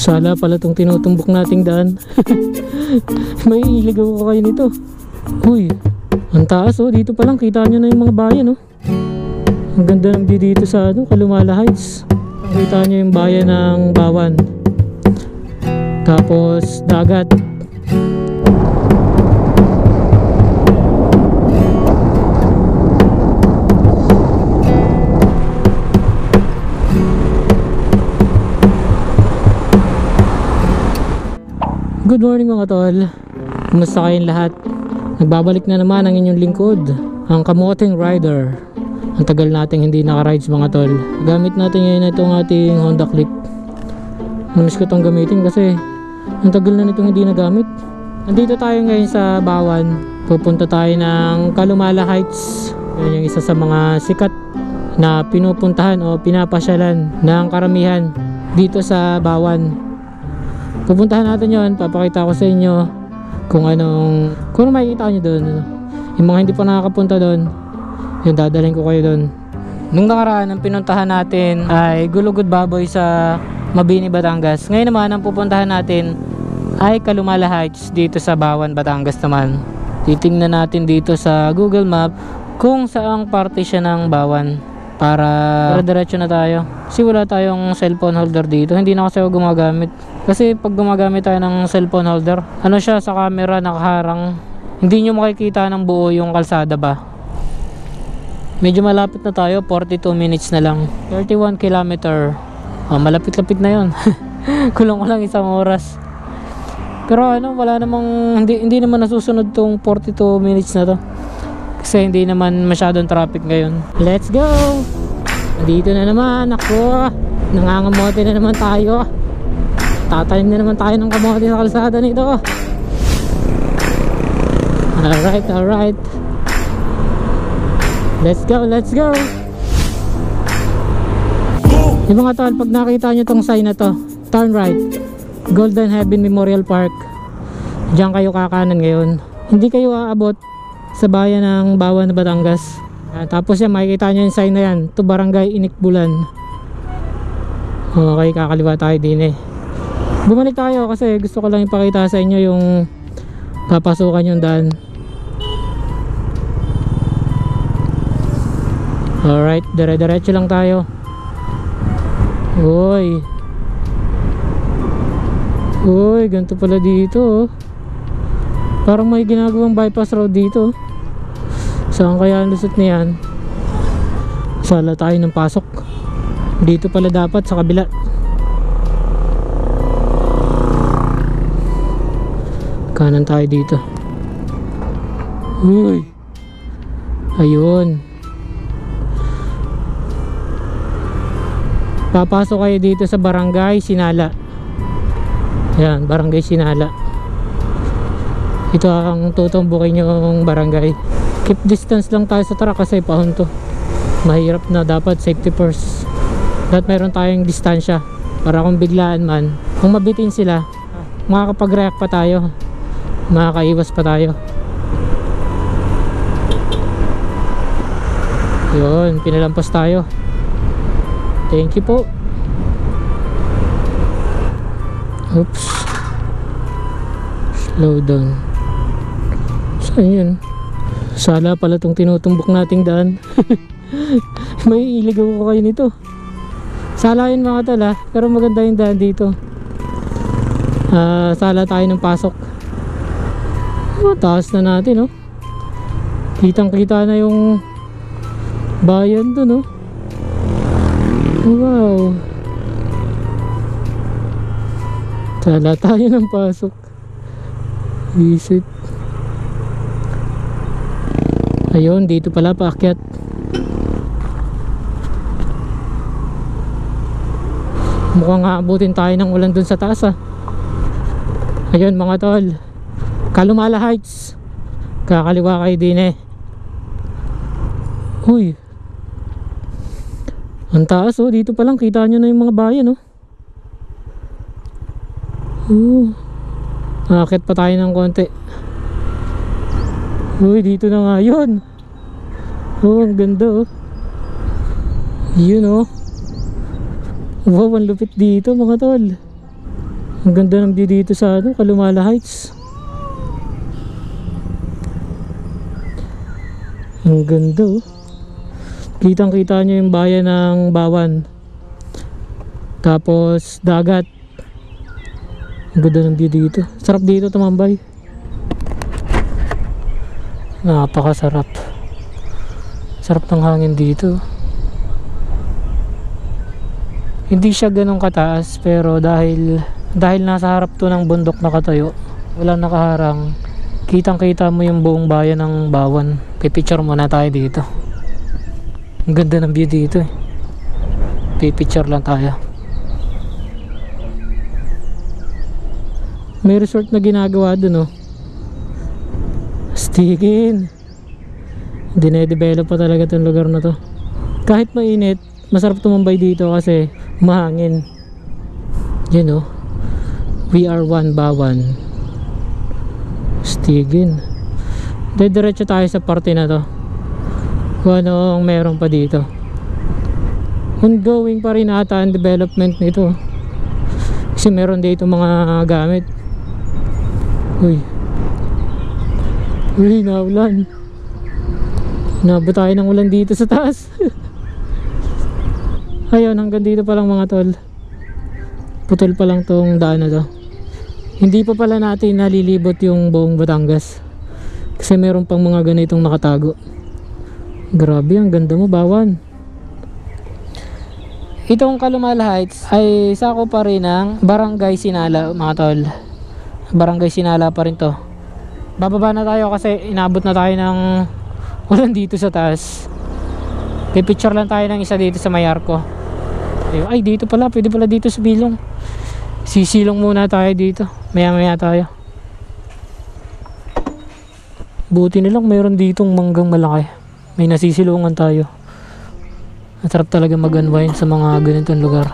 Sala pala itong tinutumbok nating daan. May iligaw ko kayo nito. Uy, ang taas oh. Dito pa lang kita nyo na yung mga bayan oh. Ang ganda ng view dito sa Kalumala Heights. Kita nyo yung bayan ng Bawan. Tapos dagat. Good morning mga tol. Kumusta kayong lahat? Nagbabalik na naman ang inyong lingkod, ang Kamoting Rider. Ang tagal nating hindi naka-rides mga tol. Gamit natin ngayon itong ating Honda Click. Namiss ko itong gamitin kasi ang tagal na nitong hindi nagamit. Nandito tayo ngayon sa Bawan. Pupunta tayo ng Kalumala Heights. Yan yung isa sa mga sikat na pinupuntahan o pinapasyalan ng karamihan dito sa Bawan. Pupuntahan natin yon, papakita ko sa inyo kung makikita nyo doon. Yung mga hindi pa nakakapunta doon, yung dadalhin ko kayo doon. Nung nakaraan, ang pinuntahan natin ay Gulugod Baboy sa Mabini, Batangas. Ngayon naman, ang pupuntahan natin ay Kalumala Heights dito sa Bawan, Batangas naman. Titingnan natin dito sa Google Map kung saang parte siya ng Bawan para diretso na tayo. Kasi wala tayong cellphone holder dito. Hindi na kasi ako gumagamit. Kasi pag gumagamit tayo ng cellphone holder, siya sa camera nakaharang. Hindi nyo makikita ng buo yung kalsada ba. Medyo malapit na tayo, 42 minutes na lang. 31 kilometer. Malapit-lapit na yon. Kulong ko lang isang oras. Pero wala namang, hindi naman nasusunod tong 42 minutes na to. Kasi hindi naman masyadong traffic ngayon. Let's go! Dito na naman ako. Nangangamote na naman tayo. Tatanim na naman tayo ng kamote sa kalsada nito. Alright, alright. Let's go, let's go. Yung mga tol, pag nakita nyo tong sign na to, turn right, Golden Heaven Memorial Park. Diyan kayo kakanan ngayon. Hindi kayo aabot sa bayan ng Bawan, Batangas. Tapos yan, makikita nyo yung sign na yan, to Barangay Inikbulan. Okay, kakaliwa tayo din eh. Bumalik tayo kasi gusto ko lang ipakita sa inyo yung papasukan yung daan. Alright, dire-diretso lang tayo. Uy, ganito pala dito oh. Parang may ginagawang bypass road dito. Saan kaya ang lusot niyan? Sala tayo ng pasok. Dito pala dapat sa kabila. Kanan tayo dito. Uy, ayun. Papasok kayo dito sa Barangay Sinala. Ayan, Barangay Sinala. Ito ang tutumbukin yung barangay. Keep distance lang tayo sa truck kasi pahon to. Mahirap na, dapat safety first. Dapat meron tayong distansya para kung biglaan man, kung mabitin sila, makakapag-react pa tayo, makakaiwas pa tayo. Yun, pinalampas tayo. Thank you po. Oops. Slow down. Saan yun? Sala pala itong tinutumbok nating daan. May iligaw ko kayo nito. Sala yun mga tol ha, pero maganda yung daan dito. Sala tayo ng pasok. Taas na natin oh. Kitang kita na yung bayan dun oh. Wow. Sala tayo ng pasok. Visit. Ayun, dito pala paakyat. Mukhang aabutin tayo ng ulan dun sa taas ah. Ayun mga tol, Kalumala Heights. Kakaliwa kayo din eh. Uy, ang taas oh. Dito pa lang kita nyo na yung mga bayan oh. Aakyat pa tayo ng konti. Uy, dito na nga yun. Oh, ang ganda oh. Yun oh. Wow, ang lupit dito mga tol. Ang ganda ng view dito sa Kalumala Heights. Ang ganda oh. Kitang kita nyo yung bayan ng Bawan. Tapos dagat. Ang ganda ng view dito. Sarap dito tumambay. Napakasarap. Sarap ng hangin dito. Hindi siya ganun kataas, pero dahil nasa harap to ng bundok na katayo, walang nakaharang, kitang kita mo yung buong bayan ng Bawan. Pipicture muna tayo dito. Ang ganda ng view dito eh. Pipicture lang tayo. May resort na ginagawa dun oh. Astigin. Dinedevelop pa talaga itong lugar na to. Kahit mainit, masarap tumambay dito kasi mahangin. Yan oh. We are one Bawan. Astigin. Diretso tayo sa parte na to. Kung ano ang meron pa dito. Ongoing pa rin ata ang development nito. Kasi meron dito mga gamit. Uy, naulan. Nabot tayo ng ulan dito sa taas. Ayun, hanggang dito pa lang mga tol. Putol pa lang tong daan na to. Hindi pa pala natin nalilibot yung buong Batangas. Kasi meron pang mga ganitong nakatago. Grabe, ang ganda mo Bawan. Itong Kalumala Heights ay sako pa rin ng Barangay Sinala mga tol. Barangay Sinala pa rin to. Bababa na tayo kasi inabot na tayo ng ulan dito sa taas. Pipicture lang tayo ng isa dito sa Mayarko. Ay dito pala, pwede pala dito sa Bilong. Sisilong muna tayo dito. Maya maya tayo. Buti nilang mayroon ditong manggang malaki. May nasisilungan tayo. Masarap talaga mag-unwind sa mga ganitong lugar.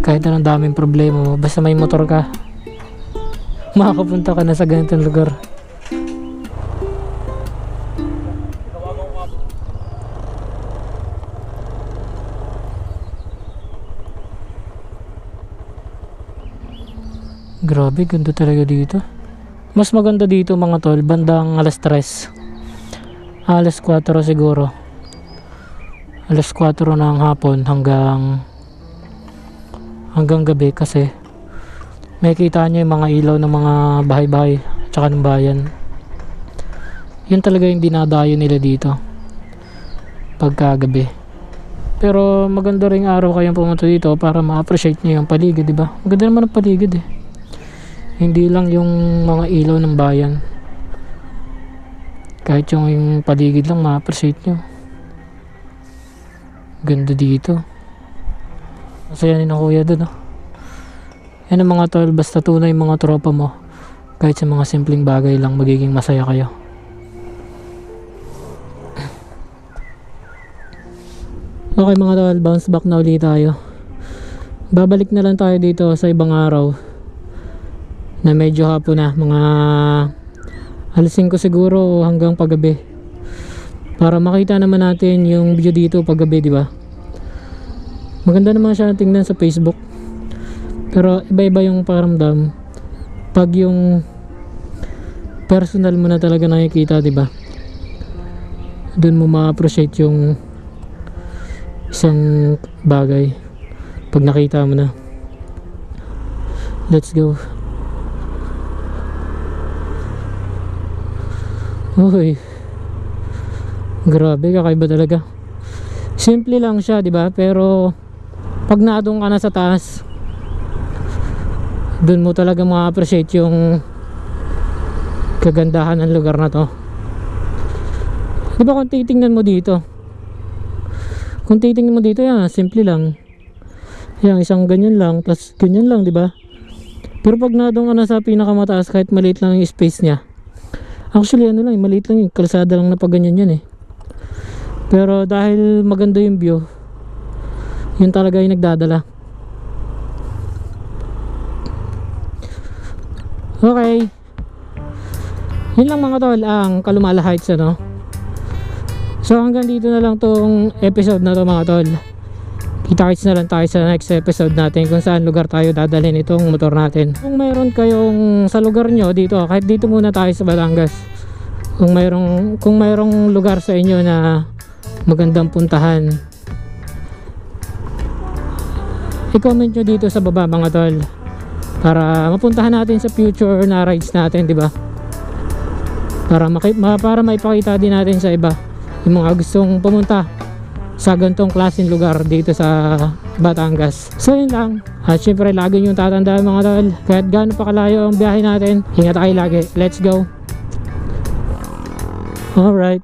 Kahit anong daming problema mo, basta may motor ka, makakapunta ka na sa ganitong lugar. Grabe, ganda talaga dito. Mas maganda dito mga tol, bandang alas 3. Alas 4 siguro. Alas 4 ng hapon hanggang gabi kasi makikita nyo yung mga ilaw ng mga bahay-bahay at saka ng bayan. Yun talaga yung dinadayo nila dito pagkagabi. Pero maganda ring araw kayong pumunta dito para ma-appreciate nyo yung paligid, diba? Maganda naman ang paligid eh. Hindi lang yung mga ilaw ng bayan. Kahit yung paligid lang ma-appreciate nyo. Ganda dito. Masaya ni ng kuya dun oh. Yan ang mga tol, basta tunay yung mga tropa mo. Kahit sa mga simpleng bagay lang magiging masaya kayo. Okay mga tol, bounce back na ulit tayo. Babalik na lang tayo dito sa ibang araw na medyo hapon na, mga alas 5 siguro hanggang paggabi, para makita naman natin yung view dito paggabi, di ba? Maganda naman siya tingnan sa Facebook, pero iba-iba yung pakiramdam pag yung personal mo na talaga nakikita, di ba? Doon mo ma-appreciate yung isang bagay pag nakita mo na. Let's go. Uy, grabe, kakaiba talaga. Simple lang siya, di ba? Pero pag naadong ka na sa taas, dun mo talaga ma-appreciate yung kagandahan ng lugar na to. Di ba kung titingnan mo dito, yan, simple lang. Yan, isang ganyan lang, plus ganyan lang, di ba? Pero pag naadong ka na sa pinakamataas, kahit maliit lang yung space niya, actually ano lang, maliit lang yung kalsada lang na pag ganyan yan eh. Pero dahil maganda yung view, yun talaga yung nagdadala. Okay, yun lang mga tol ang Kalumala Heights ano. So hanggang dito na lang tong episode na to mga tol. Kita-kits na lang tayo sa next episode natin kung saan lugar tayo dadalhin itong motor natin. Kung mayroon kayong sa lugar nyo dito, kahit dito muna tayo sa Batangas, kung mayroong lugar sa inyo na magandang puntahan, i-comment nyo dito sa baba mga tol, para mapuntahan natin sa future na rides natin, di ba? Para maipakita din natin sa iba yung mga gustong pumunta sa ganitong klaseng lugar dito sa Batangas. So yun lang. At syempre lagi nyo tatandaan mga tol, kahit gaano pa kalayo ang biyahe natin, ingat tayo lagi. Let's go. Alright.